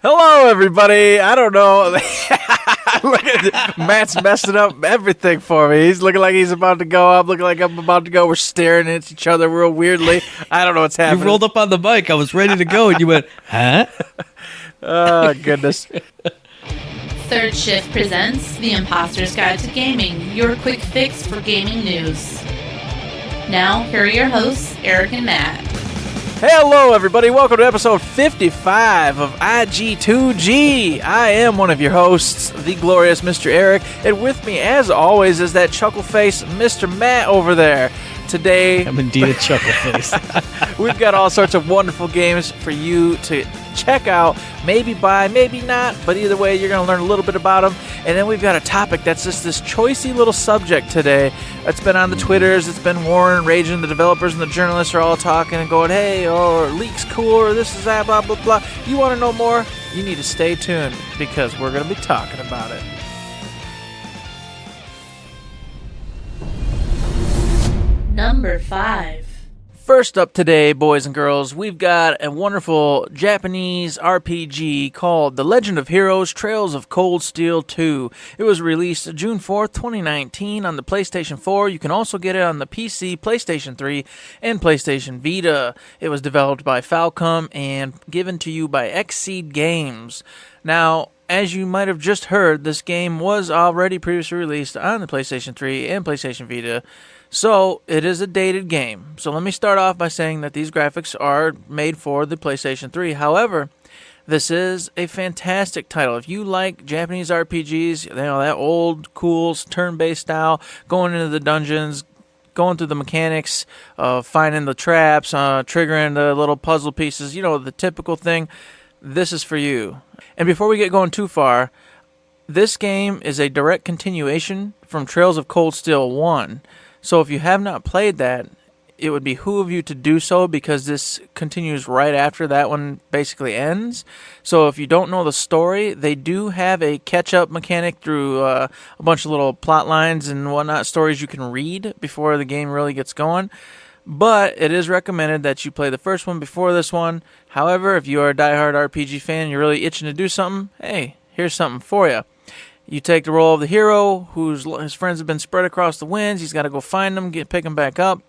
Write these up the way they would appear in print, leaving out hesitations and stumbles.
Hello, everybody. I don't know. Look at Matt's messing up everything for me. He's looking like he's about to go. I'm looking like I'm about to go. We're staring at each other real weirdly. I don't know what's happening. You rolled up on the mic. I was ready to go, and you went, huh? Oh, goodness. Third Shift presents The Imposter's Guide to Gaming, your quick fix for gaming news. Now, here are your hosts, Eric and Matt. Hello, everybody. Welcome to episode 55 of IG2G. I am one of your hosts, the glorious Mr. Eric, and with me, as always, is that chuckle face, Mr. Matt over there. Today, I'm indeed a chuckle face. We've got all sorts of wonderful games for you to check out, maybe buy, maybe not, but either way, you're going to learn a little bit about them. And then we've got a topic that's just this choicey little subject today. It's been on the Twitters, it's been warring, raging. The developers and the journalists are all talking and going, hey, or leak's cool, or this is that, blah, blah, blah. You want to know more? You need to stay tuned because we're going to be talking about it. Number 5. First up today, boys and girls, we've got a wonderful Japanese RPG called The Legend of Heroes Trails of Cold Steel 2. It was released June 4th, 2019 on the PlayStation 4. You can also get it on the PC, PlayStation 3, and PlayStation Vita. It was developed by Falcom and given to you by Xseed Games. Now, as you might have just heard, this game was already previously released on the PlayStation 3 and PlayStation Vita. So, it is a dated game. So, let me start off by saying that these graphics are made for the PlayStation 3. However, this is a fantastic title. If you like Japanese RPGs, you know, that old, cool, turn-based style, going into the dungeons, going through the mechanics of finding the traps, triggering the little puzzle pieces, you know, the typical thing, this is for you. And before we get going too far, this game is a direct continuation from Trails of Cold Steel 1. So if you have not played that, it would behoove you to do so because this continues right after that one basically ends. So if you don't know the story, they do have a catch-up mechanic through a bunch of little plot lines and whatnot, stories you can read before the game really gets going. But it is recommended that you play the first one before this one. However, if you are a diehard RPG fan and you're really itching to do something, hey, here's something for you. You take the role of the hero whose his friends have been spread across the winds. He's got to go find them, pick them back up.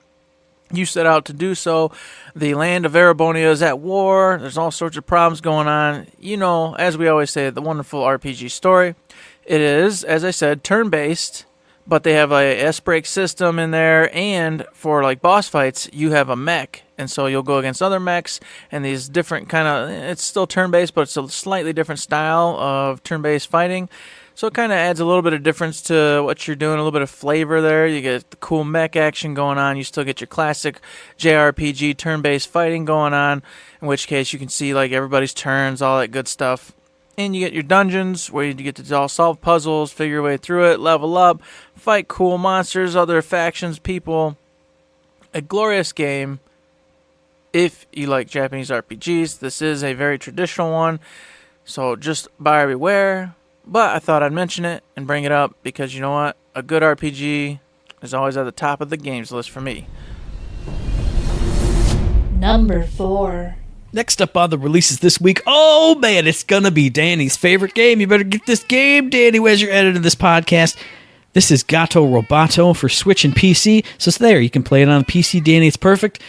You set out to do so. The land of Erebonia is at war. There's all sorts of problems going on. You know, as we always say, the wonderful RPG story. It is, as I said, turn-based, but they have a S-break system in there, and for like boss fights, you have a mech. And so you'll go against other mechs, and these different kind of, it's still turn-based, but it's a slightly different style of turn-based fighting. So it kind of adds a little bit of difference to what you're doing, a little bit of flavor there. You get the cool mech action going on. You still get your classic JRPG turn-based fighting going on, in which case you can see like everybody's turns, all that good stuff. And you get your dungeons where you get to all solve puzzles, figure your way through it, level up, fight cool monsters, other factions, people. A glorious game. If you like Japanese RPGs, this is a very traditional one. So just buyer beware. But I thought I'd mention it and bring it up because you know what? A good RPG is always at the top of the games list for me. Number 4. Next up on the releases this week, oh man, it's gonna be Danny's favorite game. You better get this game, Danny, as you're editing this podcast. This is Gato Roboto for Switch and PC. So it's there. You can play it on PC, Danny. It's perfect.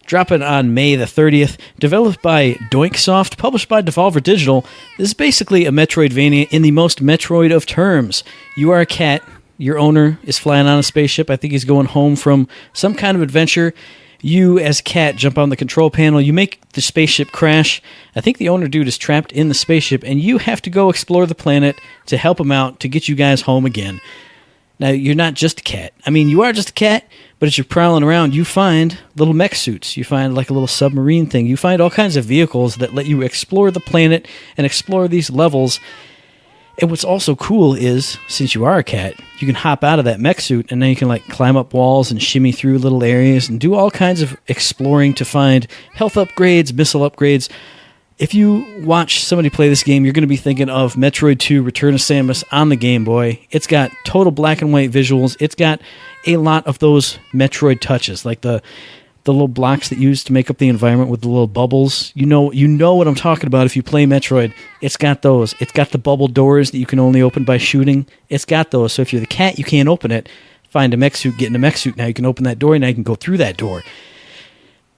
Drop it on May the 30th. Developed by Doinksoft, published by Devolver Digital. This is basically a Metroidvania in the most Metroid of terms. You are a cat. Your owner is flying on a spaceship. I think he's going home from some kind of adventure. You, as a cat, jump on the control panel. You make the spaceship crash. I think the owner dude is trapped in the spaceship, and you have to go explore the planet to help him out to get you guys home again. Now, you're not just a cat. I mean, you are just a cat, but as you're prowling around, you find little mech suits. You find like a little submarine thing. You find all kinds of vehicles that let you explore the planet and explore these levels. And what's also cool is, since you are a cat, you can hop out of that mech suit and then you can like climb up walls and shimmy through little areas and do all kinds of exploring to find health upgrades, missile upgrades. If you watch somebody play this game, you're going to be thinking of Metroid 2 Return of Samus on the Game Boy. It's got total black and white visuals. It's got a lot of those Metroid touches, like the the little blocks that you use to make up the environment with the little bubbles. You know what I'm talking about if you play Metroid. It's got those. It's got the bubble doors that you can only open by shooting. It's got those. So if you're the cat, you can't open it. Find a mech suit, get in a mech suit. Now you can open that door, and now you can go through that door.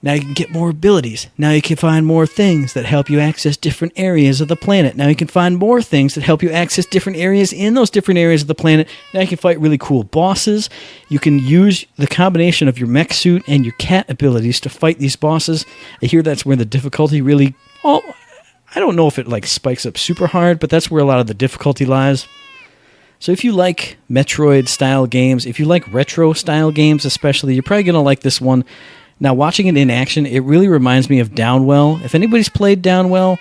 Now you can get more abilities. Now you can find more things that help you access different areas of the planet. Now you can find more things that help you access different areas in those different areas of the planet. Now you can fight really cool bosses. You can use the combination of your mech suit and your cat abilities to fight these bosses. I hear that's where the difficulty really... I don't know if it like spikes up super hard, but that's where a lot of the difficulty lies. So if you like Metroid-style games, if you like retro-style games especially, you're probably going to like this one. Now, watching it in action, it really reminds me of Downwell. If anybody's played Downwell,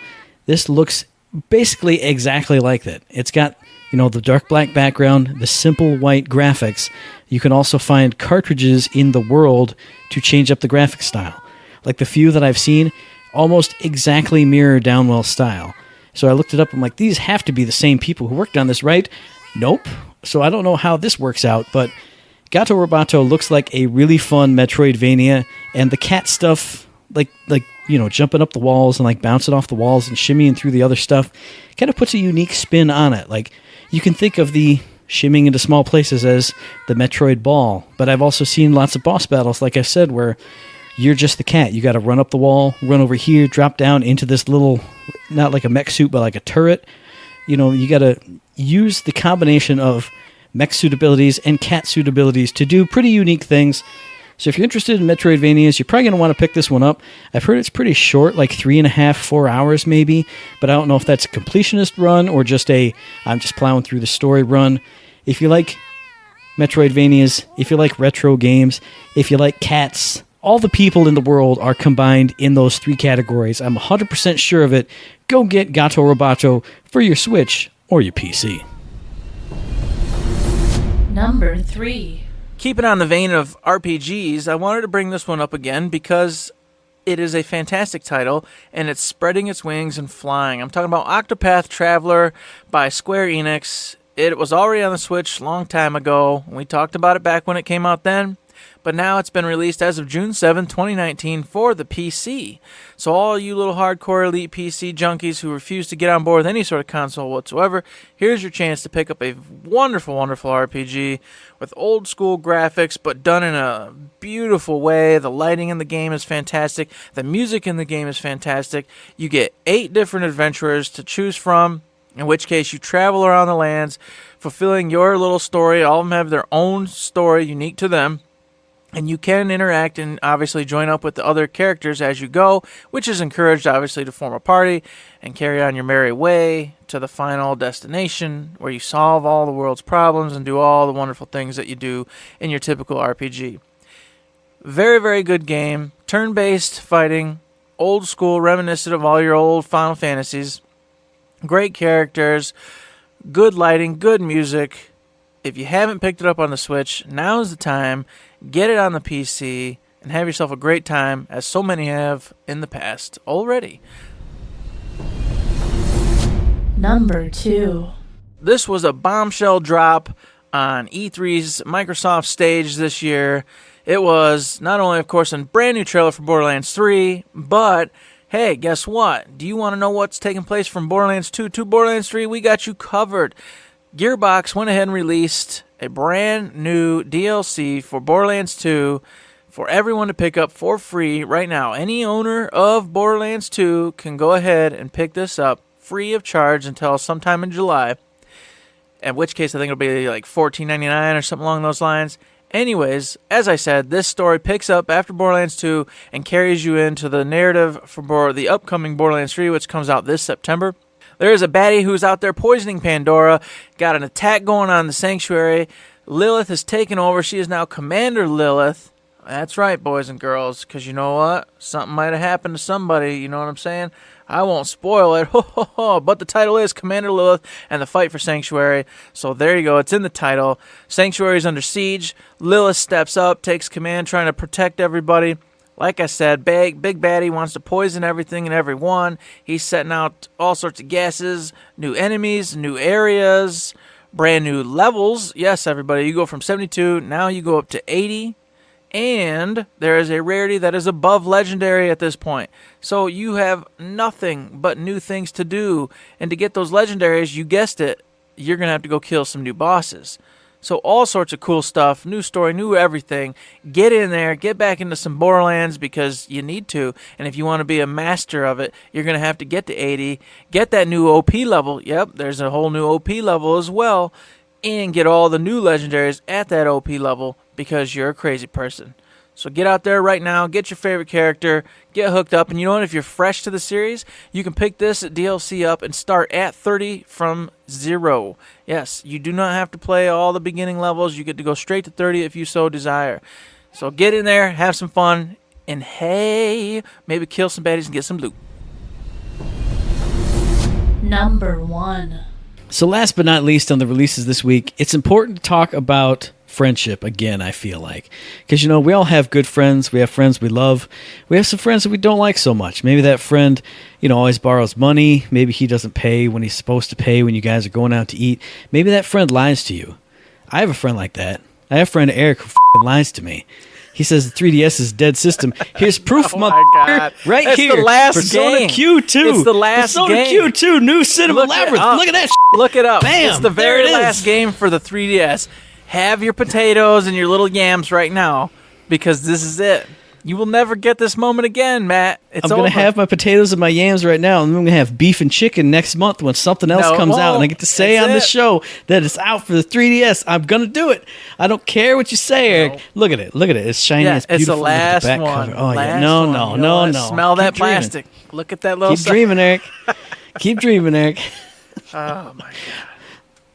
this looks basically exactly like that. It's got, the dark black background, the simple white graphics. You can also find cartridges in the world to change up the graphic style. Like the few that I've seen, almost exactly mirror Downwell style. So I looked it up. I'm like, these have to be the same people who worked on this, right? Nope. So I don't know how this works out, but Gato Roboto looks like a really fun Metroidvania, and the cat stuff, like jumping up the walls and like bouncing off the walls and shimmying through the other stuff, kind of puts a unique spin on it. Like, you can think of the shimmying into small places as the Metroid Ball, but I've also seen lots of boss battles, like I said, where you're just the cat. You got to run up the wall, run over here, drop down into this little, not like a mech suit, but like a turret. You got to use the combination of mech suit abilities and cat suit abilities to do pretty unique things. So if you're interested in Metroidvanias, you're probably going to want to pick this one up. I've heard it's pretty short, like 3.5, 4 hours maybe, but I don't know if that's a completionist run or just I'm just plowing through the story run. If you like Metroidvanias, if you like retro games, if you like cats, all the people in the world are combined in those three categories. I'm 100% sure of it. Go get Gato Roboto for your Switch or your PC. Number 3. Keeping on the vein of RPGs, I wanted to bring this one up again because it is a fantastic title and it's spreading its wings and flying. I'm talking about Octopath Traveler by Square Enix. It was already on the Switch a long time ago. We talked about it back when it came out then. But now it's been released as of June 7, 2019 for the PC. So all you little hardcore elite PC junkies who refuse to get on board with any sort of console whatsoever, here's your chance to pick up a wonderful, wonderful RPG with old school graphics but done in a beautiful way. The lighting in the game is fantastic. The music in the game is fantastic. You get 8 different adventurers to choose from, in which case you travel around the lands fulfilling your little story. All of them have their own story unique to them. And you can interact and obviously join up with the other characters as you go, which is encouraged obviously to form a party and carry on your merry way to the final destination where you solve all the world's problems and do all the wonderful things that you do in your typical RPG. Very, very good game. Turn-based fighting, old school, reminiscent of all your old Final Fantasies. Great characters, good lighting, good music. If you haven't picked it up on the Switch, now's the time. Get it on the PC and have yourself a great time, as so many have in the past already. Number 2. This was a bombshell drop on E3's Microsoft stage this year. It was not only, of course, a brand new trailer for Borderlands 3, but hey, guess what? Do you want to know what's taking place from Borderlands 2 to Borderlands 3? We got you covered. Gearbox went ahead and released a brand new DLC for Borderlands 2 for everyone to pick up for free right now. Any owner of Borderlands 2 can go ahead and pick this up free of charge until sometime in July, in which case I think it'll be like $14.99 or something along those lines. Anyways, as I said, this story picks up after Borderlands 2 and carries you into the narrative for the upcoming Borderlands 3, which comes out this September. There is a baddie who's out there poisoning Pandora, got an attack going on in the sanctuary. Lilith has taken over. She is now Commander Lilith. That's right, boys and girls, because you know what? Something might have happened to somebody, you know what I'm saying? I won't spoil it, but the title is Commander Lilith and the Fight for Sanctuary. So there you go, it's in the title. Sanctuary is under siege. Lilith steps up, takes command, trying to protect everybody. Like I said, big baddie wants to poison everything and everyone. He's setting out all sorts of gases, new enemies, new areas, brand new levels. Yes, everybody, you go from 72, now you go up to 80. And there is a rarity that is above legendary at this point. So you have nothing but new things to do. And to get those legendaries, you guessed it, you're going to have to go kill some new bosses. So all sorts of cool stuff, new story, new everything. Get in there, get back into some Borderlands because you need to. And if you want to be a master of it, you're going to have to get to 80. Get that new OP level. Yep, there's a whole new OP level as well. And get all the new legendaries at that OP level because you're a crazy person. So get out there right now, get your favorite character, get hooked up. And you know what? If you're fresh to the series, you can pick this DLC up and start at 30 from 0. Yes, you do not have to play all the beginning levels. You get to go straight to 30 if you so desire. So get in there, have some fun, and hey, maybe kill some baddies and get some loot. Number 1. So last but not least on the releases this week, it's important to talk about friendship again, I feel like. Because, we all have good friends. We have friends we love. We have some friends that we don't like so much. Maybe that friend, always borrows money. Maybe he doesn't pay when he's supposed to pay when you guys are going out to eat. Maybe that friend lies to you. I have a friend like that. I have a friend, Eric, who lies to me. He says the 3DS is a dead system. Here's proof, God. right That's here. The last Persona game. Q2. It's the last Persona game. Q2, new Cinema Labyrinth. Look at that. Look it up. Bam. It's the There very it is. last game for the 3DS. Have your potatoes and your little yams right now because this is it. You will never get this moment again, Matt. It's I'm going to have my potatoes and my yams right now, and I'm going to have beef and chicken next month when something else comes out, and I get to say on the show that it's out for the 3DS. I'm going to do it. I don't care what you say, Eric. Look at it. Look at it. It's shiny. Yeah, it's beautiful. it's the last back one. Cover. Oh, yeah. Last No. Smell that Keep dreaming. plastic. Look at that little Keep dreaming, Eric. Keep dreaming, Eric. Oh, my God.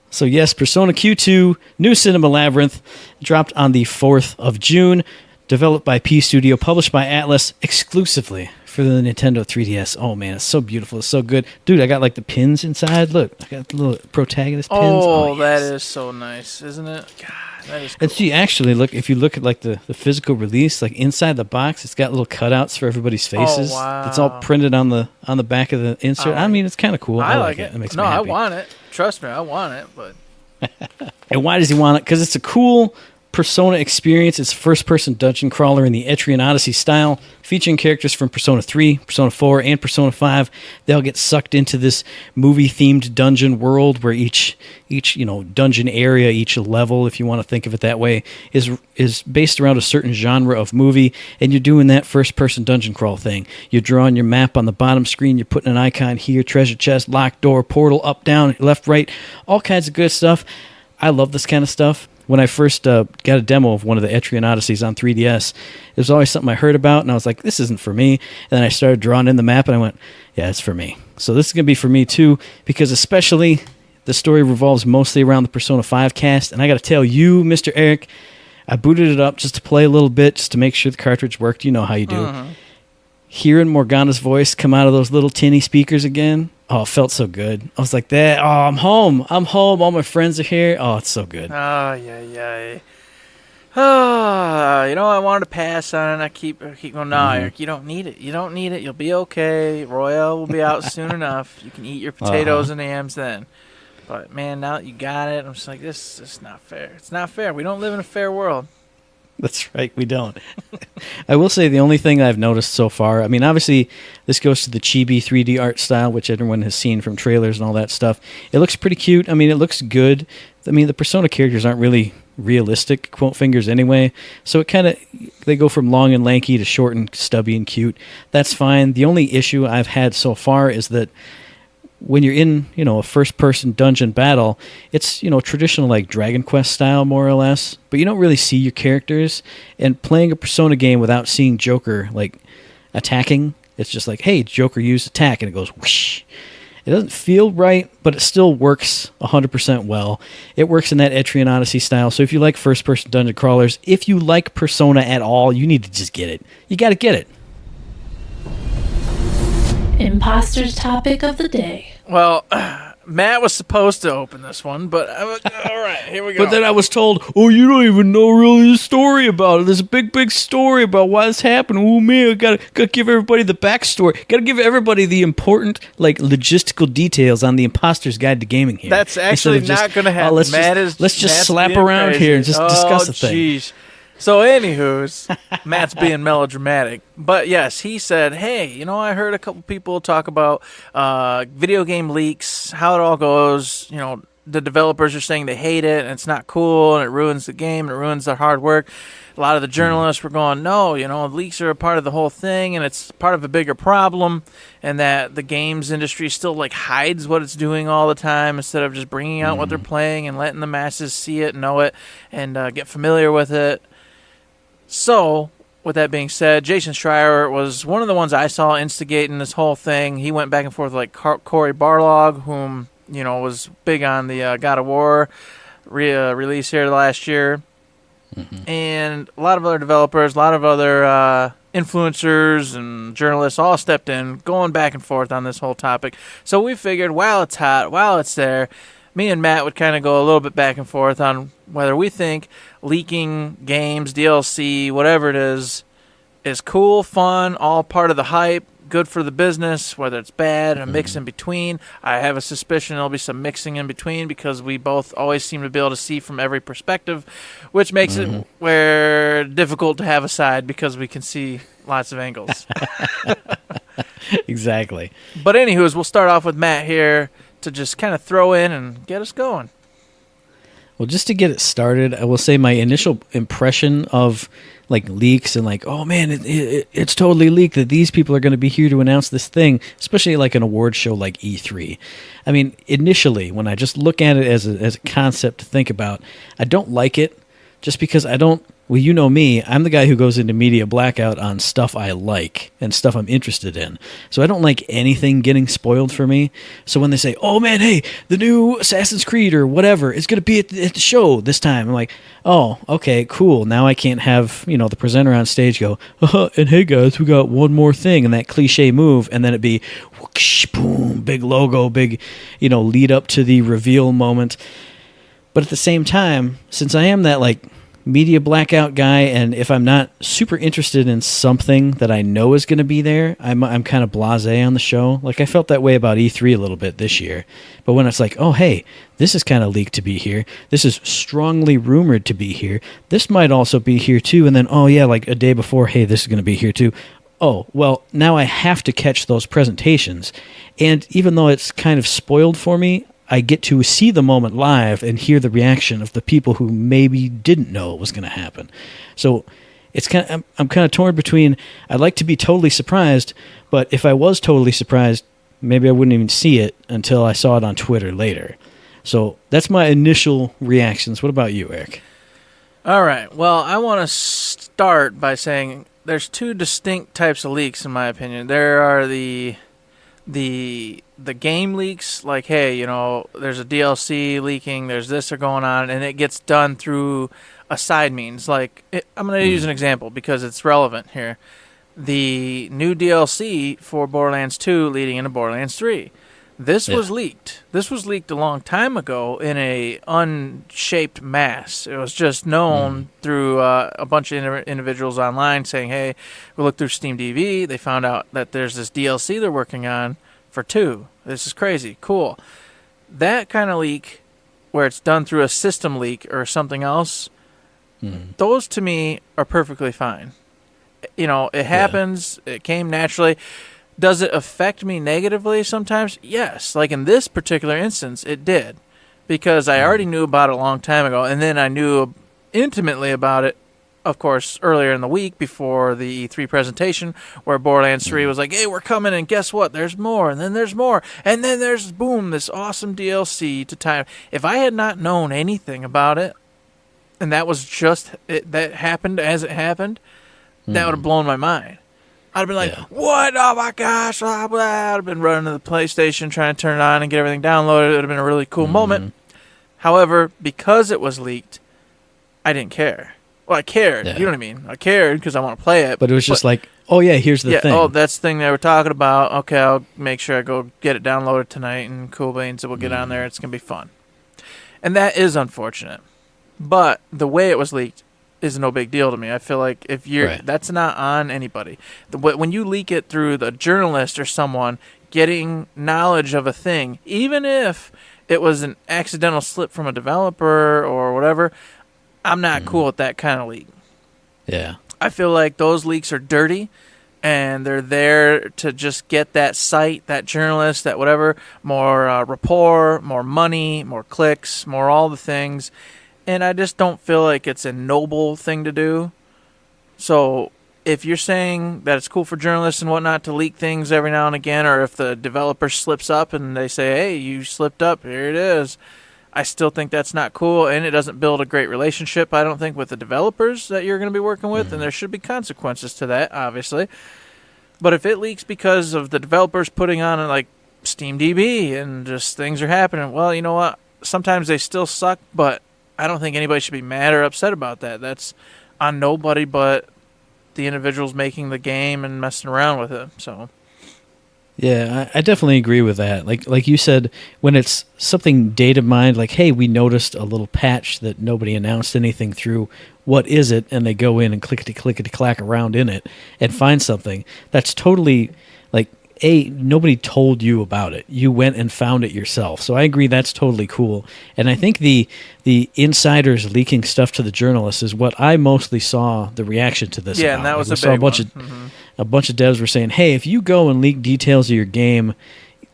So yes, Persona Q2, new Cinema Labyrinth, dropped on the 4th of June, developed by P Studio, published by Atlas, exclusively for the Nintendo 3DS. Oh man, it's so beautiful, it's so good. Dude, I got like the pins inside. Look, I got the little protagonist pins. Oh, yes. that is so nice, isn't it? God, that is cool. And see, actually, look, if you look at like the physical release, like inside the box, it's got little cutouts for everybody's faces. Oh, wow. It's all printed on the back of the insert. I mean, it's kind of cool. I like it. It makes no, me I happy. want it. Trust me, I want it, but And why does he want it? Because it's a cool Persona experience. It's a first-person dungeon crawler in the Etrian Odyssey style, featuring characters from Persona 3, Persona 4, and Persona 5. They'll get sucked into this movie-themed dungeon world where each dungeon area, each level, if you want to think of it that way, is based around a certain genre of movie, and you're doing that first-person dungeon crawl thing. You're drawing your map on the bottom screen. You're putting an icon here, treasure chest, locked door, portal, up, down, left, right, all kinds of good stuff. I love this kind of stuff. When I first got a demo of one of the Etrian Odysseys on 3DS, it was always something I heard about, and I was like, this isn't for me. And then I started drawing in the map, and I went, yeah, it's for me. So this is going to be for me, too, because especially the story revolves mostly around the Persona 5 cast, and I got to tell you, Mr. Eric, I booted it up just to play a little bit, just to make sure the cartridge worked. You know how you do. Mm-hmm. Hearing Morgana's voice come out of those little tinny speakers again, oh, it felt so good. I was like, that. Oh, I'm home. All my friends are here. Oh, it's so good. oh yeah. Oh, I wanted to pass on it. I keep going. No, Eric, you don't need it. You'll be okay. Royale will be out soon enough. You can eat your potatoes and yams then. But man, now that you got it, I'm just like, this is not fair. It's not fair. We don't live in a fair world. That's right, we don't. I will say the only thing I've noticed so far, I mean, obviously, this goes to the chibi 3D art style, which everyone has seen from trailers and all that stuff. It looks pretty cute. I mean, it looks good. I mean, the Persona characters aren't really realistic, quote fingers anyway, so they go from long and lanky to short and stubby and cute. That's fine. The only issue I've had so far is that when you're in, a first-person dungeon battle, it's, traditional, like, Dragon Quest style, more or less, but you don't really see your characters, and playing a Persona game without seeing Joker, like, attacking, it's just like, hey, Joker used attack, and it goes whoosh. It doesn't feel right, but it still works 100% well. It works in that Etrian Odyssey style, so if you like first-person dungeon crawlers, if you like Persona at all, you need to just get it. You gotta get it. Imposter's topic of the day. Well, Matt was supposed to open this one, but all right, here we go. But then I was told, oh, you don't even know really the story about it. There's a big story about why this happened. Oh, man, I gotta give everybody the backstory. Gotta give everybody the important, like, logistical details on the Imposter's Guide to Gaming here. That's actually not going to happen. Let's just slap around crazy. here and just discuss the thing. Jeez. So, anywho's, Matt's being melodramatic. But yes, he said, hey, I heard a couple people talk about video game leaks, how it all goes. The developers are saying they hate it, and it's not cool, and it ruins the game, and it ruins their hard work. A lot of the journalists were going, no, leaks are a part of the whole thing, and it's part of a bigger problem, and that the games industry still, hides what it's doing all the time instead of just bringing out what they're playing and letting the masses see it, know it, and get familiar with it. So, with that being said, Jason Schreier was one of the ones I saw instigating this whole thing. He went back and forth with Corey Barlog, whom was big on the God of War release here last year, and a lot of other developers, a lot of other influencers and journalists all stepped in, going back and forth on this whole topic. So we figured, while it's hot, while it's there, me and Matt would kind of go a little bit back and forth on whether we think leaking games, DLC, whatever it is cool, fun, all part of the hype, good for the business, whether it's bad, a mix in between. I have a suspicion there'll be some mixing in between because we both always seem to be able to see from every perspective, which makes it difficult to have a side because we can see lots of angles. Exactly. But anywho's, we'll start off with Matt here to just kind of throw in and get us going. Well, just to get it started, I will say my initial impression of leaks and oh man, it's totally leaked that these people are going to be here to announce this thing, especially an award show like E3. I mean, initially, when I just look at it as a concept to think about, I don't like it just because I don't. Well, you know me, I'm the guy who goes into media blackout on stuff I like and stuff I'm interested in. So I don't like anything getting spoiled for me. So when they say, oh man, hey, the new Assassin's Creed or whatever is going to be at the show this time, I'm like, oh, okay, cool. Now I can't have, the presenter on stage go, and hey guys, we got one more thing, and that cliche move, and then it be, whoosh, boom, big logo, big, lead up to the reveal moment. But at the same time, since I am that media blackout guy, and if I'm not super interested in something that I know is going to be there, I'm kind of blasé on the show. I felt that way about E3 a little bit this year. But when it's oh hey, this is kind of leaked to be here, this is strongly rumored to be here, this might also be here too, and then oh yeah, a day before, hey, this is going to be here too. Oh, well, now I have to catch those presentations. And even though it's kind of spoiled for me, I get to see the moment live and hear the reaction of the people who maybe didn't know it was going to happen. So it's I'm kind of torn between, I'd like to be totally surprised, but if I was totally surprised, maybe I wouldn't even see it until I saw it on Twitter later. So that's my initial reactions. What about you, Eric? All right. Well, I want to start by saying there's two distinct types of leaks, in my opinion. There are the game leaks, hey, there's a DLC leaking, there's this or going on, and it gets done through a side means. I'm going to use an example because it's relevant here. The new DLC for Borderlands 2 leading into Borderlands 3. This was leaked. This was leaked a long time ago in a unshaped mass. It was just known through a bunch of individuals online saying, hey, we looked through Steam DB. They found out that there's this DLC they're working on for 2. This is crazy. Cool. That kind of leak where it's done through a system leak or something else, those to me are perfectly fine. It happens. It came naturally. Does it affect me negatively sometimes? Yes. In this particular instance, it did. Because I already knew about it a long time ago, and then I knew intimately about it, of course, earlier in the week before the E3 presentation, where Borderlands 3 was hey, we're coming, and guess what? There's more, and then there's more, and then there's, boom, this awesome DLC to time. If I had not known anything about it, and that was just, that happened as it happened, that would have blown my mind. I'd have been what? Oh my gosh. Blah, blah. I'd have been running to the PlayStation trying to turn it on and get everything downloaded. It would have been a really cool moment. However, because it was leaked, I didn't care. Well, I cared. You know what I mean? I cared because I want to play it. But it was just oh yeah, here's the thing. Oh, that's the thing they were talking about. Okay, I'll make sure I go get it downloaded tonight, and cool beans, we'll get on there. It's going to be fun. And that is unfortunate. But the way it was leaked is no big deal to me. I feel like if you're that's not on anybody. When you leak it through the journalist or someone getting knowledge of a thing, even if it was an accidental slip from a developer or whatever, I'm not cool with that kind of leak. Yeah. I feel like those leaks are dirty, and they're there to just get that site, that journalist, that whatever, more rapport, more money, more clicks, more all the things. And I just don't feel like it's a noble thing to do. So if you're saying that it's cool for journalists and whatnot to leak things every now and again, or if the developer slips up and they say, hey, you slipped up, here it is, I still think that's not cool, and it doesn't build a great relationship, I don't think, with the developers that you're going to be working with, and there should be consequences to that, obviously. But if it leaks because of the developers putting on, like, SteamDB and just things are happening, well, you know what? Sometimes they still suck, but I don't think anybody should be mad or upset about that. That's on nobody but the individuals making the game and messing around with it, so... Yeah, I definitely agree with that. Like you said, when it's something data mined, like, hey, we noticed a little patch that nobody announced anything through. What is it? And they go in and clickety-clack around in it and find something. That's totally, like, nobody told you about it. You went and found it yourself. So I agree that's totally cool. And I think the insiders leaking stuff to the journalists is what I mostly saw the reaction to this. Yeah, about. and that was like, a big one. A bunch of devs were saying, hey, if you go and leak details of your game,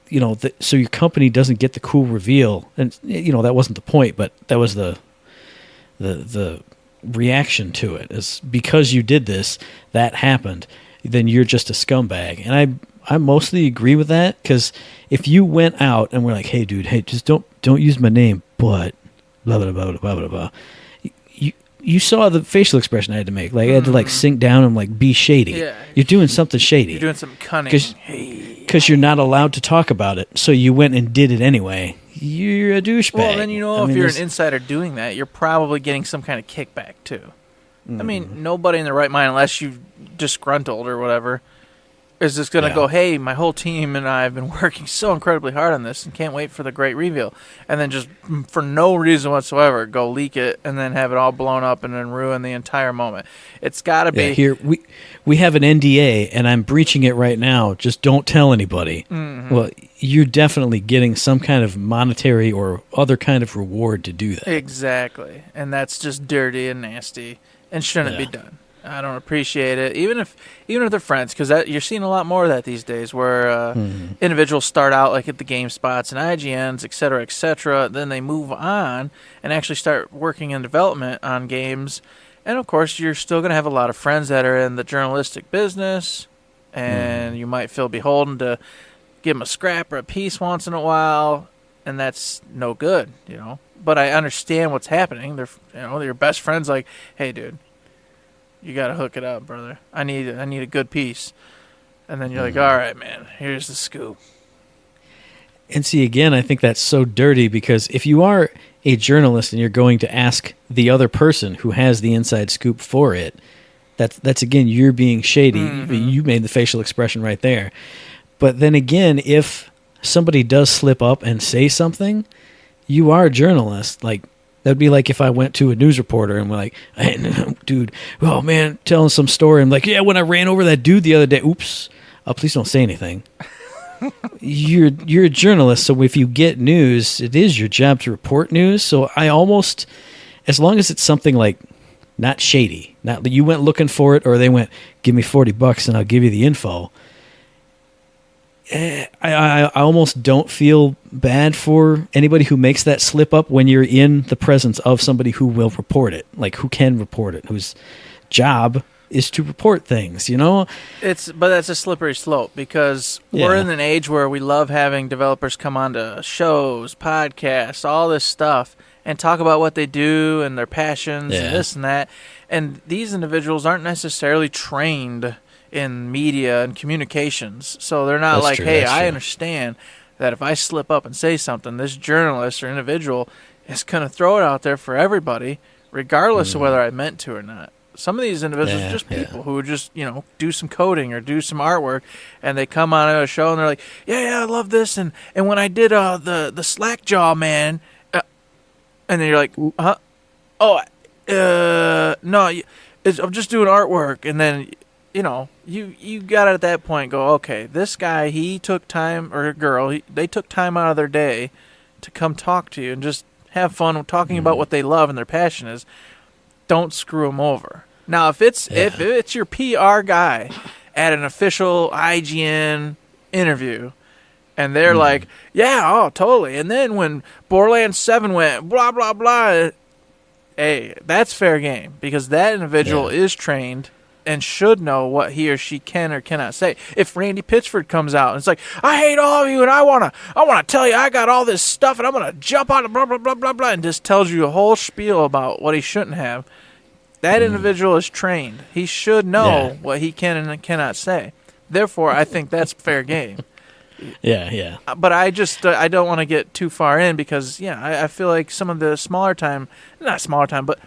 you know, so your company doesn't get the cool reveal. And, you know, that wasn't the point, but that was the reaction to it. Is because you did this, that happened, then you're just a scumbag. And I mostly agree with that, because if you went out and were like, hey, dude, hey, just don't use my name, but blah, blah, blah, blah, blah, blah. You saw the facial expression I had to make. Like, I had to, like, sink down and, like, be shady. Yeah. You're doing something shady. You're doing something cunning. Because you're not allowed to talk about it, so you went and did it anyway. You're a douchebag. Well, then, you know, if you're an insider doing that, you're probably getting some kind of kickback, too. I mean, nobody in their right mind, unless you've disgruntled or whatever, is just going to go, hey, my whole team and I have been working so incredibly hard on this and can't wait for the great reveal. And then just for no reason whatsoever, go leak it and then have it all blown up and then ruin the entire moment. It's got to be... Yeah, here, we have an NDA and I'm breaching it right now. Just don't tell anybody. Mm-hmm. Well, you're definitely getting some kind of monetary or other kind of reward to do that. Exactly. And that's just dirty and nasty and shouldn't be done. I don't appreciate it, even if they're friends, because you're seeing a lot more of that these days, where individuals start out like at the GameSpots and IGNs, et cetera, then they move on and actually start working in development on games. And of course, you're still going to have a lot of friends that are in the journalistic business, and you might feel beholden to give them a scrap or a piece once in a while, and that's no good, you know. But I understand what's happening. They're, you know, your best friend's like, hey, dude, you got to hook it up, brother. I need a good piece. And then you're like, all right, man, here's the scoop. And see, again, I think that's so dirty, because if you are a journalist and you're going to ask the other person who has the inside scoop for it, that's again, you're being shady. Mm-hmm. You made the facial expression right there. But then again, if somebody does slip up and say something, you are a journalist. Like, that'd be like if I went to a news reporter and were like, hey, dude, oh, man, telling some story. I'm like, yeah, when I ran over that dude the other day, oops, please don't say anything. You're a journalist, so if you get news, it is your job to report news. So I almost, as long as it's something like not shady, not that you went looking for it or they went, give me $40 and I'll give you the info. I almost don't feel bad for anybody who makes that slip up when you're in the presence of somebody who will report it, like who can report it, whose job is to report things, you know? But that's a slippery slope, because we're in an age where we love having developers come on to shows, podcasts, all this stuff, and talk about what they do and their passions and this and that. And these individuals aren't necessarily trained in media and communications, so they're not hey, I understand that if I slip up and say something, this journalist or individual is going to throw it out there for everybody, regardless of whether I meant to or not. Some of these individuals are just people who just, you know, do some coding or do some artwork, and they come on a show and they're like, yeah, I love this, and when I did the slack jaw, man, and then you're like, huh? Oh, no, I'm just doing artwork, and then, you know, you got to at that point go, okay, this guy, he took time, or a girl, they took time out of their day to come talk to you and just have fun talking about what they love and their passion is. Don't screw them over. Now, if it's your PR guy at an official IGN interview, and they're like, yeah, oh, totally. And then when Borderlands 7 went, blah, blah, blah, hey, that's fair game, because that individual is trained and should know what he or she can or cannot say. If Randy Pitchford comes out and it's like, I hate all of you, and I wanna tell you I got all this stuff, and I'm gonna jump on blah, blah, blah, blah, blah, and just tells you a whole spiel about what he shouldn't have, that individual is trained. He should know what he can and cannot say. Therefore, I think that's fair game. Yeah. But I just I don't want to get too far in, because I feel like some of the not smaller time, but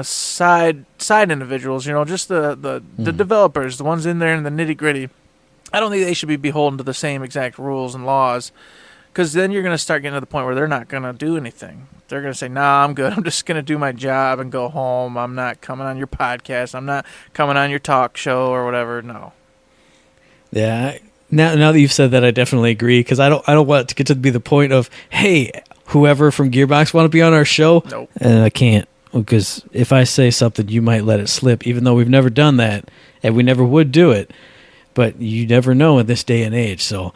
side individuals, just the developers, the ones in there in the nitty gritty. I don't think they should be beholden to the same exact rules and laws, because then you're going to start getting to the point where they're not going to do anything. They're going to say, nah, I'm good. I'm just going to do my job and go home. I'm not coming on your podcast. I'm not coming on your talk show or whatever. No. Yeah. Now that you've said that, I definitely agree, because I don't want it to get to be the point of, hey, whoever from Gearbox want to be on our show? Nope. I can't, because if I say something, you might let it slip, even though we've never done that, and we never would do it. But you never know in this day and age. So,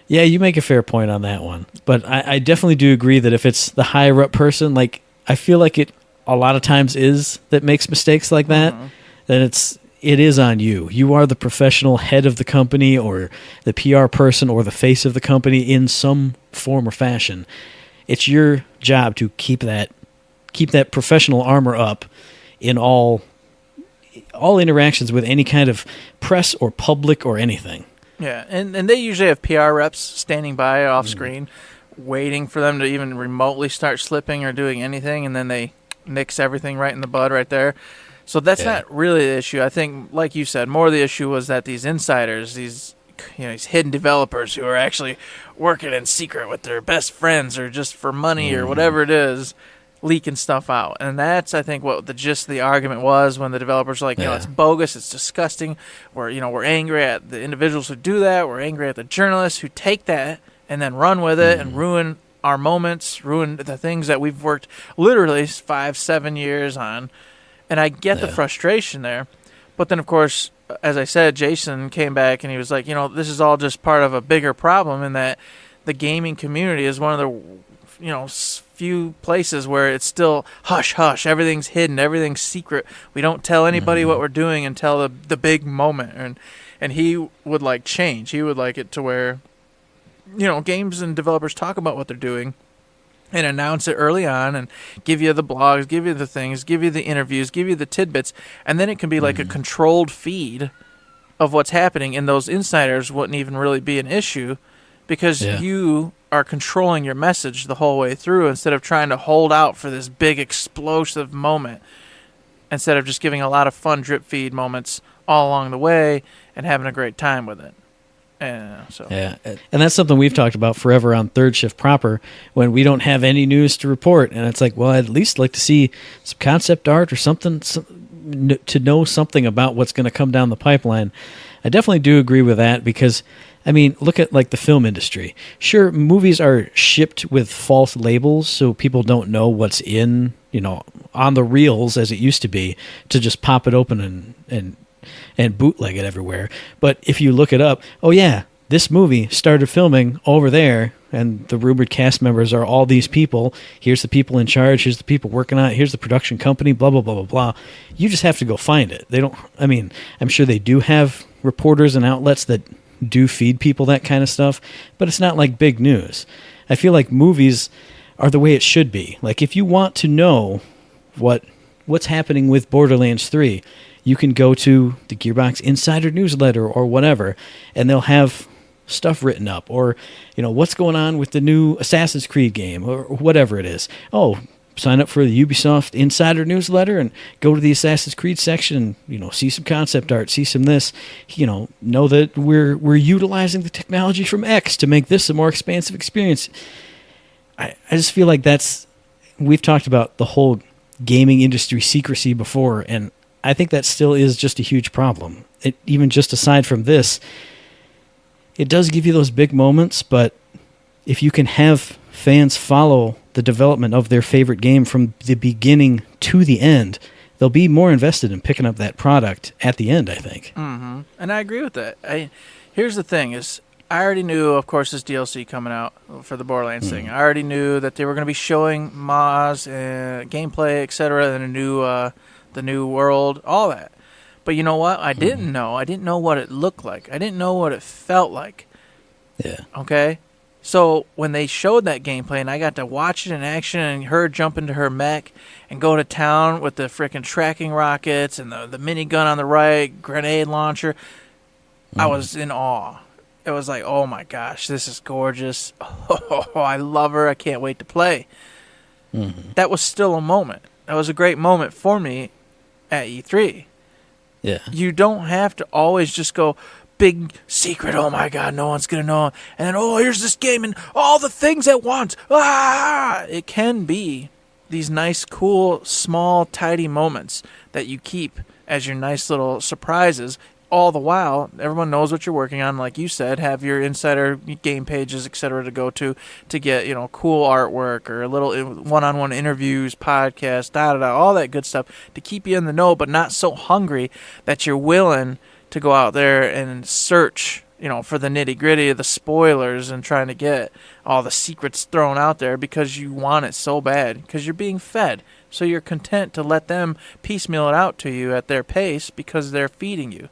yeah, you make a fair point on that one. But I definitely do agree that if it's the higher up person, like, I feel like it a lot of times is that makes mistakes like that, then it is on you. You are the professional head of the company, or the PR person, or the face of the company in some form or fashion. It's your job to keep that professional armor up in all interactions with any kind of press or public or anything. Yeah, and they usually have PR reps standing by off screen, waiting for them to even remotely start slipping or doing anything, and then they nix everything right in the bud right there. So that's not really the issue. I think, like you said, more of the issue was that these insiders, these hidden developers who are actually working in secret with their best friends, or just for money or whatever it is, leaking stuff out. And that's, I think, what the gist of the argument was, when the developers were like, it's bogus, it's disgusting. We're angry at the individuals who do that. We're angry at the journalists who take that and then run with it and ruin our moments, ruin the things that we've worked literally 5-7 years on. And I get the frustration there. But then, of course, as I said, Jason came back and he was like, this is all just part of a bigger problem, in that the gaming community is one of the, few places where it's still hush hush, everything's hidden, everything's secret. We don't tell anybody what we're doing until the big moment. And he would like change. He would like it to where, games and developers talk about what they're doing and announce it early on, and give you the blogs, give you the things, give you the interviews, give you the tidbits, and then it can be like a controlled feed of what's happening, and those insiders wouldn't even really be an issue, because you are controlling your message the whole way through, instead of trying to hold out for this big explosive moment, instead of just giving a lot of fun drip feed moments all along the way and having a great time with it. And that's something we've talked about forever on Third Shift proper, when we don't have any news to report, and it's like, well, I'd at least like to see some concept art or something to know something about what's going to come down the pipeline. I definitely do agree with that, because I mean, look at like the film industry. Sure, movies are shipped with false labels, so people don't know what's in, on the reels, as it used to be, to just pop it open and bootleg it everywhere. But if you look it up, this movie started filming over there, and the rumored cast members are all these people. Here's the people in charge. Here's the people working on it. Here's the production company, blah, blah, blah, blah, blah. You just have to go find it. I'm sure they do have reporters and outlets that do feed people that kind of stuff, but it's not like big news. I feel like movies are the way it should be. Like, if you want to know what's happening with Borderlands 3, you can go to the Gearbox Insider newsletter or whatever, and they'll have stuff written up, or what's going on with the new Assassin's Creed game, or whatever it is. Sign up for the Ubisoft Insider newsletter and go to the Assassin's Creed section, see some concept art, see some this, know that we're utilizing the technology from X to make this a more expansive experience. I just feel like we've talked about the whole gaming industry secrecy before, and I think that still is just a huge problem. Even just aside from this, it does give you those big moments, but if you can have fans follow the development of their favorite game from the beginning to the end, they'll be more invested in picking up that product at the end, I think. Mm-hmm. And I agree with that. Here's the thing is, I already knew, of course, this DLC coming out for the Borderlands thing. I already knew that they were going to be showing Moz, gameplay, etc., and the new world, all that. But you know what? I didn't know. I didn't know what it looked like. I didn't know what it felt like. Yeah. Okay? So when they showed that gameplay and I got to watch it in action and her jump into her mech and go to town with the freaking tracking rockets and the minigun on the right, grenade launcher, I was in awe. It was like, oh my gosh, this is gorgeous. Oh, I love her. I can't wait to play. That was still a moment. That was a great moment for me at E3. Yeah. You don't have to always just go, big secret, oh my god, no one's gonna know, and then, oh, here's this game and all the things at once. It can be these nice, cool, small, tidy moments that you keep as your nice little surprises. All the while, everyone knows what you're working on, like you said, have your insider game pages, etc. to go to get, cool artwork or a little one-on-one interviews, podcasts, all that good stuff to keep you in the know, but not so hungry that you're willing to go out there and search, for the nitty-gritty of the spoilers and trying to get all the secrets thrown out there because you want it so bad, because you're being fed. So you're content to let them piecemeal it out to you at their pace because they're feeding you.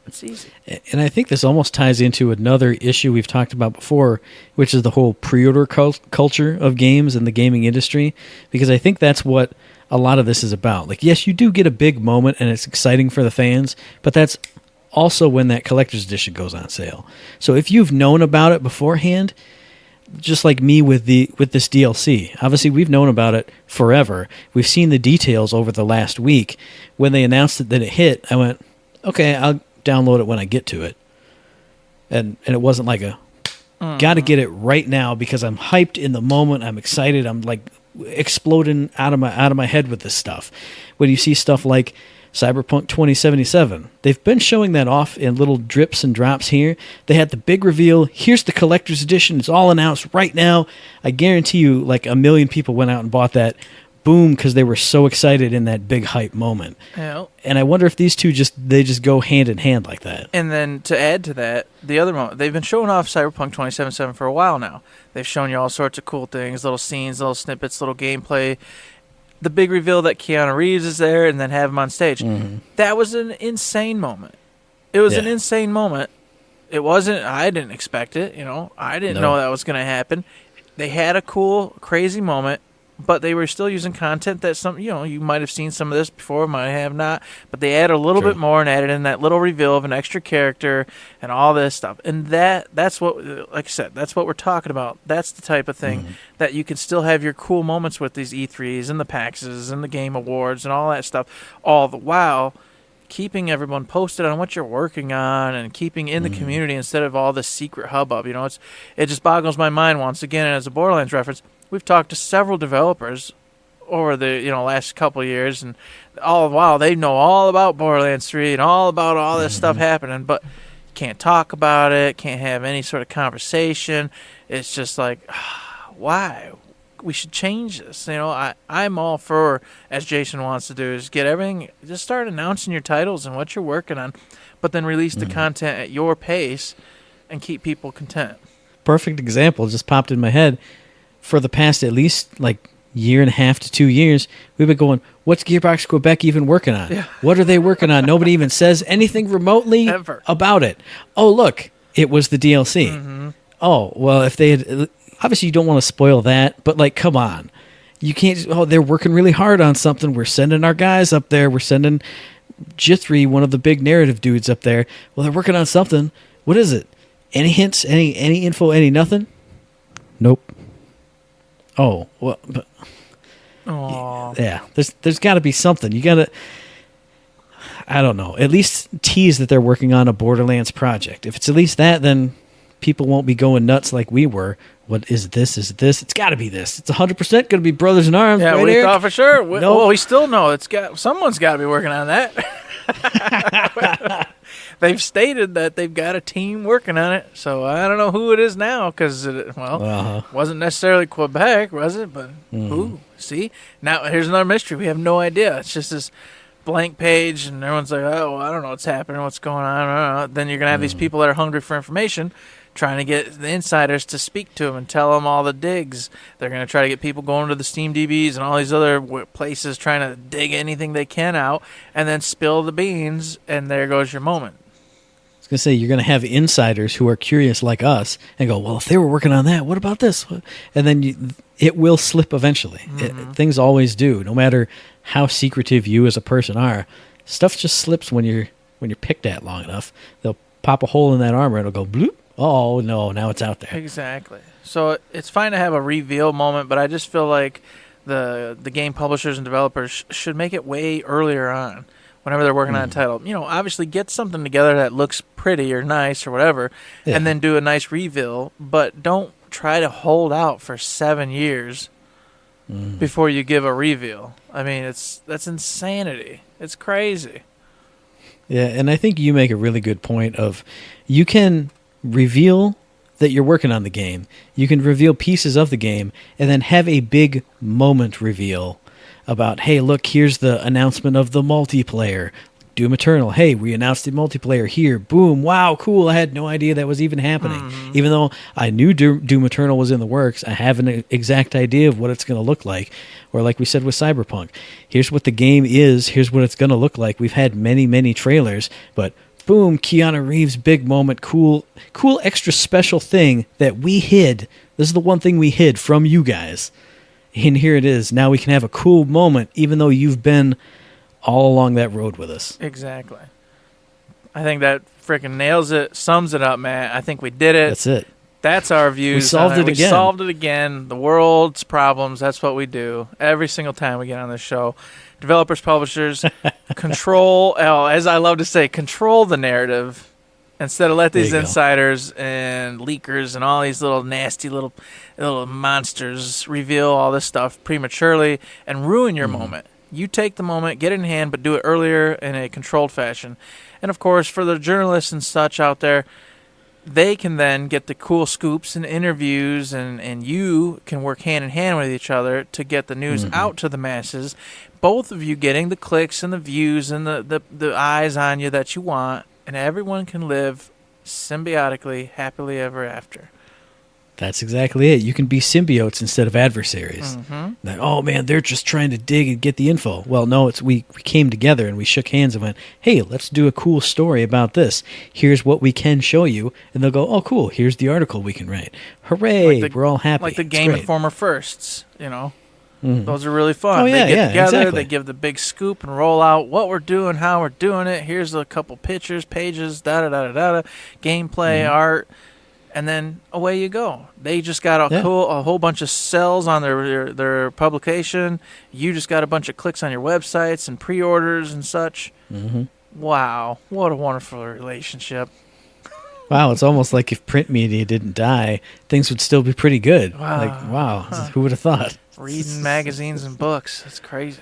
It's easy. And I think this almost ties into another issue we've talked about before, which is the whole pre-order culture of games and the gaming industry, because I think that's what a lot of this is about. Like, yes, you do get a big moment and it's exciting for the fans, but that's also when that collector's edition goes on sale. So if you've known about it beforehand, just like me with this DLC, obviously we've known about it forever. We've seen the details over the last week. When they announced that it hit, I went, okay, I'll download it when I get to it. And it wasn't like got to get it right now because I'm hyped in the moment. I'm excited. I'm like exploding out of my head with this stuff. When you see stuff like Cyberpunk 2077, they've been showing that off in little drips and drops here. They had the big reveal. Here's the collector's edition. It's all announced right now. I guarantee you, like 1 million people went out and bought that. Boom, because they were so excited in that big hype moment. Yeah. And I wonder if these two just go hand in hand like that. And then to add to that, the other moment, they've been showing off Cyberpunk 2077 for a while now. They've shown you all sorts of cool things, little scenes, little snippets, little gameplay. The big reveal that Keanu Reeves is there and then have him on stage. Mm-hmm. That was an insane moment. It was an insane moment. It wasn't, I didn't expect it, I didn't know that was going to happen. They had a cool, crazy moment. But they were still using content that you might have seen some of this before, might have not. But they added a little bit more and added in that little reveal of an extra character and all this stuff. And that's what, like I said, that's what we're talking about. That's the type of thing that you can still have your cool moments with these E3s and the PAXs and the Game Awards and all that stuff, all the while keeping everyone posted on what you're working on and keeping in the community instead of all this secret hubbub. It just boggles my mind once again, and as a Borderlands reference, we've talked to several developers over the last couple of years, and all the while they know all about Borderlands 3 and all about all this stuff happening, but can't talk about it, can't have any sort of conversation. It's just like, why? We should change this. I'm all for, as Jason wants to do, is get everything, just start announcing your titles and what you're working on, but then release the content at your pace and keep people content. Perfect example just popped in my head. For the past at least like year and a half to 2 years, we've been going, what's Gearbox Quebec even working on? Yeah. What are they working on? Nobody even says anything remotely about it. Oh, look, it was the DLC. Mm-hmm. Oh, well, if they had... Obviously, you don't want to spoil that, but, like, come on. You can't... they're working really hard on something. We're sending our guys up there. We're sending Jithri, one of the big narrative dudes, up there. Well, they're working on something. What is it? Any hints? Any info? Any nothing? Nope. Oh, well, but... Aww. Yeah, there's got to be something. You got to... I don't know. At least tease that they're working on a Borderlands project. If it's at least that, then people won't be going nuts like we were. What is this? Is this? It's got to be this. It's 100% going to be Brothers in Arms. Yeah, right, we Eric? thought for sure. Well, we still know someone's got to be working on that. They've stated that they've got a team working on it, so I don't know who it is now because, wasn't necessarily Quebec, was it? But who? See? Now, here's another mystery. We have no idea. It's just this blank page, and everyone's like, oh, I don't know what's happening, what's going on. I don't know. Then you're going to have these people that are hungry for information, trying to get the insiders to speak to them and tell them all the digs. They're going to try to get people going to the Steam DBs and all these other places trying to dig anything they can out and then spill the beans, and there goes your moment. I was going to say, you're going to have insiders who are curious like us and go, well, if they were working on that, what about this? And then it will slip eventually. Things always do. No matter how secretive you as a person are, stuff just slips when you're picked at long enough. They'll pop a hole in that armor and it'll go bloop. Oh, no, now it's out there. Exactly. So it's fine to have a reveal moment, but I just feel like the game publishers and developers should make it way earlier on. Whenever they're working on a title, obviously get something together that looks pretty or nice or whatever, and then do a nice reveal. But don't try to hold out for 7 years before you give a reveal. I mean, that's insanity. It's crazy. Yeah, and I think you make a really good point of you can reveal that you're working on the game. You can reveal pieces of the game and then have a big moment reveal about, hey, look, here's the announcement of the multiplayer. Doom Eternal, hey, we announced the multiplayer here. Boom, wow, cool. I had no idea that was even happening. Even though I knew Doom Eternal was in the works, I have an exact idea of what it's going to look like. Or like we said with Cyberpunk, here's what the game is, here's what it's going to look like. We've had many, many trailers, but boom, Keanu Reeves, big moment, cool extra special thing that we hid. This is the one thing we hid from you guys. And here it is. Now we can have a cool moment, even though you've been all along that road with us. Exactly. I think that freaking nails it, sums it up, Matt. I think we did it. That's it. That's our views. We solved it again. We solved it again. The world's problems, that's what we do every single time we get on this show. Developers, publishers, control, as I love to say, control the narrative. Instead of let these insiders and leakers and all these little nasty little monsters reveal all this stuff prematurely and ruin your moment. You take the moment, get it in hand, but do it earlier in a controlled fashion. And, of course, for the journalists and such out there, they can then get the cool scoops and interviews, and you can work hand in hand with each other to get the news out to the masses. Both of you getting the clicks and the views and the eyes on you that you want. And everyone can live symbiotically, happily ever after. That's exactly it. You can be symbiotes instead of adversaries. That, oh, man, they're just trying to dig and get the info. Well, no, it's we came together and we shook hands and went, hey, let's do a cool story about this. Here's what we can show you. And they'll go, oh, cool, here's the article we can write. Hooray, we're all happy. Like the Game Informer firsts, Those are really fun. They get together, exactly. They give the big scoop and roll out what we're doing, how we're doing it. Here's a couple pictures, pages, da-da-da-da-da, gameplay, art, and then away you go. They just got a whole bunch of cells on their publication. You just got a bunch of clicks on your websites and pre-orders and such. Wow, what a wonderful relationship. Wow, it's almost like if print media didn't die, things would still be pretty good. Wow. Who would have thought? Reading magazines and books. That's crazy.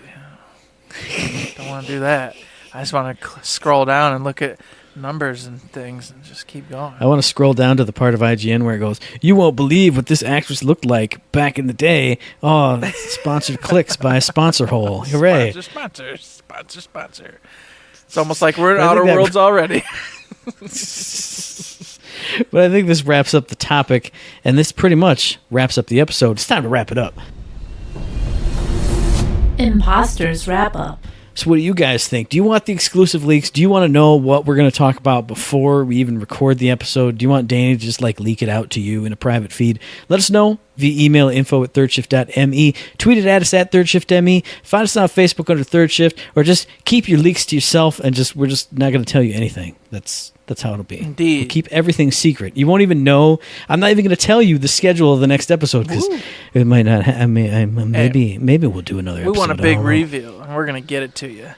Don't want to do that. I just want to scroll down and look at numbers and things and just keep going. I want to scroll down to the part of IGN where it goes, you won't believe what this actress looked like back in the day. Oh, sponsored clicks by a sponsor hole. Hooray. Sponsor. It's almost like we're in Outer Worlds already. But I think this wraps up the topic, and this pretty much wraps up the episode. It's time to wrap it up. Imposters Wrap Up. So what do you guys think? Do you want the exclusive leaks? Do you want to know what we're going to talk about before we even record the episode? Do you want Danny to just leak it out to you in a private feed? Let us know via email info@thirdshift.me. Tweet it at us at thirdshiftme. Find us on Facebook under Third Shift, or just keep your leaks to yourself and we're just not going to tell you anything. That's how it'll be. Indeed. We'll keep everything secret. You won't even know. I'm not even going to tell you the schedule of the next episode because it might not. Maybe we'll do another episode. We want a big reveal, and we're going to get it to you.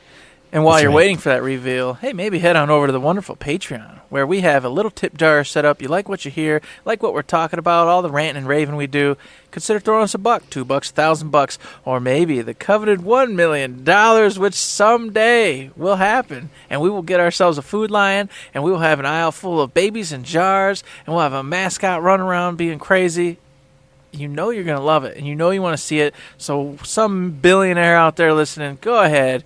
And while That's you're right. waiting for that reveal, hey, maybe head on over to the wonderful Patreon, where we have a little tip jar set up. You like what you hear, like what we're talking about, all the ranting and raving we do, consider throwing us $1, $2, $1,000, or maybe the coveted $1 million, which someday will happen. And we will get ourselves a food lion, and we will have an aisle full of babies in jars, and we'll have a mascot running around being crazy. You know you're going to love it, and you know you want to see it. So some billionaire out there listening, go ahead.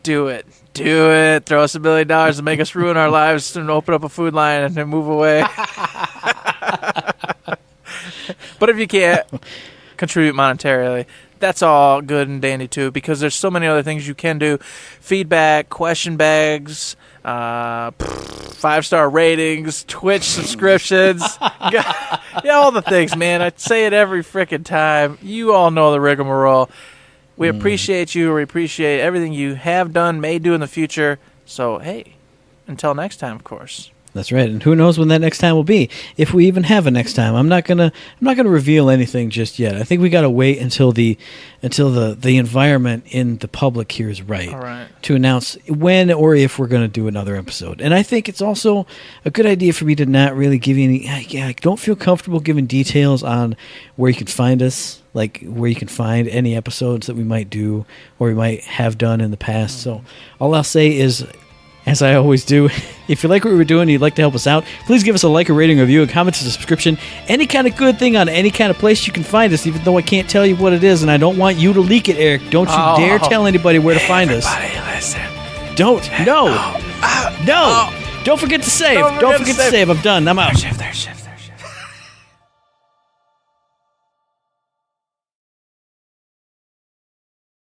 Do it. Do it. Throw us $1 million and make us ruin our lives and open up a food line and then move away. But if you can't contribute monetarily, that's all good and dandy too, because there's so many other things you can do. Feedback, question bags, 5-star ratings, Twitch subscriptions. Yeah, all the things, man. I say it every freaking time. You all know the rigmarole. We appreciate you. We appreciate everything you have done, may do in the future. So, hey, until next time, of course. That's right. And who knows when that next time will be? If we even have a next time. I'm not gonna reveal anything just yet. I think we gotta wait until the environment in the public here is right, All right. to announce when or if we're gonna do another episode. And I think it's also a good idea for me to not really give you any. I don't feel comfortable giving details on where you can find us, like where you can find any episodes that we might do or we might have done in the past. So all I'll say is, as I always do, if you like what we're doing and you'd like to help us out, please give us a like, a rating, a review, a comment, a subscription, any kind of good thing on any kind of place you can find us, even though I can't tell you what it is, and I don't want you to leak it, Eric. Don't you dare tell anybody where to find us. Everybody listen. Don't. No. No. Don't forget to save. Don't forget to save. I'm done. I'm out. Third shift.